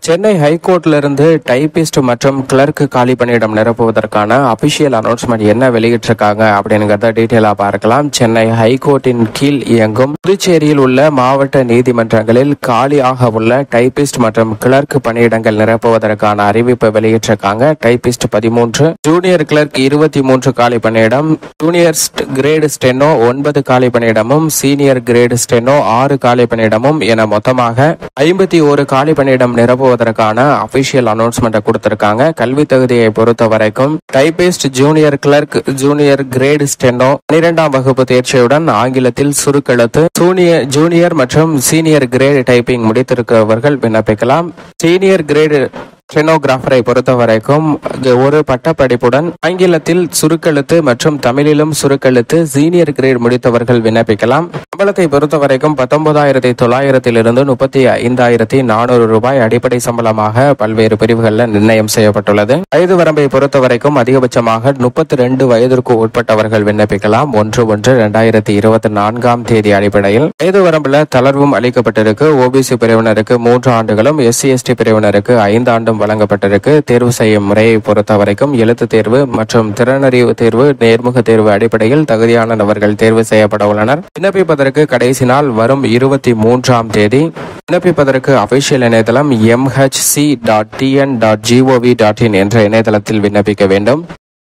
சென்னை ஹைகோர்ட்ல இருந்து டைபிஸ்ட் மற்றும் கிளர்க் காலி பணியிடம் நிரப்புவதற்கான அபிஷியல் அனௌன்ஸ்மெண்ட் என்ன வெளியிட்டிருக்காங்க அப்படிங்கிறத டீட்டெயிலா பார்க்கலாம். சென்னை ஹைகோர்ட்டின் கீழ் இயங்கும் புதுச்சேரியில் உள்ள மாவட்ட நீதிமன்றங்களில் காலியாக உள்ள டைபிஸ்ட் மற்றும் கிளர்க் பணியிடங்கள் நிரப்புவதற்கான அறிவிப்பை வெளியிட்டிருக்காங்க. டைபிஸ்ட் 13, ஜூனியர் கிளர்க் 23 காலி பணியிடம், ஜூனியர் கிரேடு ஸ்டெனோ 9 காலி பணியிடமும், சீனியர் கிரேடு ஸ்டெனோ 6 காலி பணியிடமும் என மொத்தமாக 51 காலி பணியிடம் நிரப்புவதற்கான அபிஷியல் அனௌன்ஸ்மெண்ட் கொடுத்திருக்காங்க. கல்வி தகுதியை பொறுத்த வரைக்கும் typist, junior clerk, junior grade steno 12ஆம் வகுப்பு தேர்ச்சியுடன் ஆங்கிலத்தில் சுருக்கெழுத்து, ஜூனியர் மற்றும் சீனியர் கிரேடு டைப்பிங் முடித்திருக்கிறவர்கள் விண்ணப்பிக்கலாம். சீனியர் கிரேடு ஸ்டெனோகிராஃபரை பொறுத்த வரைக்கும் ஒரு பட்டப்படிப்புடன் ஆங்கிலத்தில் சுருக்கெழுத்து மற்றும் தமிழிலும் சுருக்கெழுத்து சீனியர் கிரேட் முடித்தவர்கள் விண்ணப்பிக்கலாம். சம்பளத்தை பொறுத்த வரைக்கும் 19,900 இருந்து 35,400 ரூபாய் அடிப்படை சம்பளமாக பல்வேறு பிரிவுகளில் நிர்ணயம் செய்யப்பட்டுள்ளது. வயது வரம்பை பொறுத்த வரைக்கும் அதிகபட்சமாக 32 வயதிற்கு உட்பட்டவர்கள் விண்ணப்பிக்கலாம். 1/1/2024 தேதி அடிப்படையில் வயது வரம்புல தளர்வும் அளிக்கப்பட்டிருக்கு. ஓபிசி பிரிவினருக்கு 3 ஆண்டுகளும், SC/ST பிரிவினருக்கு 5 ஆண்டும் வழங்கப்பட்டிருக்கு. தேர்வு செய்யும் முறையை பொறுத்த வரைக்கும் எழுத்து தேர்வு மற்றும் திறனறிவு தேர்வு, நேர்முக தேர்வு அடிப்படையில் தகுதியான நபர்கள் தேர்வு செய்யப்பட உள்ளனர். விண்ணப்பிப்பதற்கு கடைசி நாள் வரும் 23ஆம் தேதி. விண்ணப்பிப்பதற்கு அபிஷியல் இணையதளம் mhc.tn.gov.in என்ற இணையதளத்தில் விண்ணப்பிக்க வேண்டும்.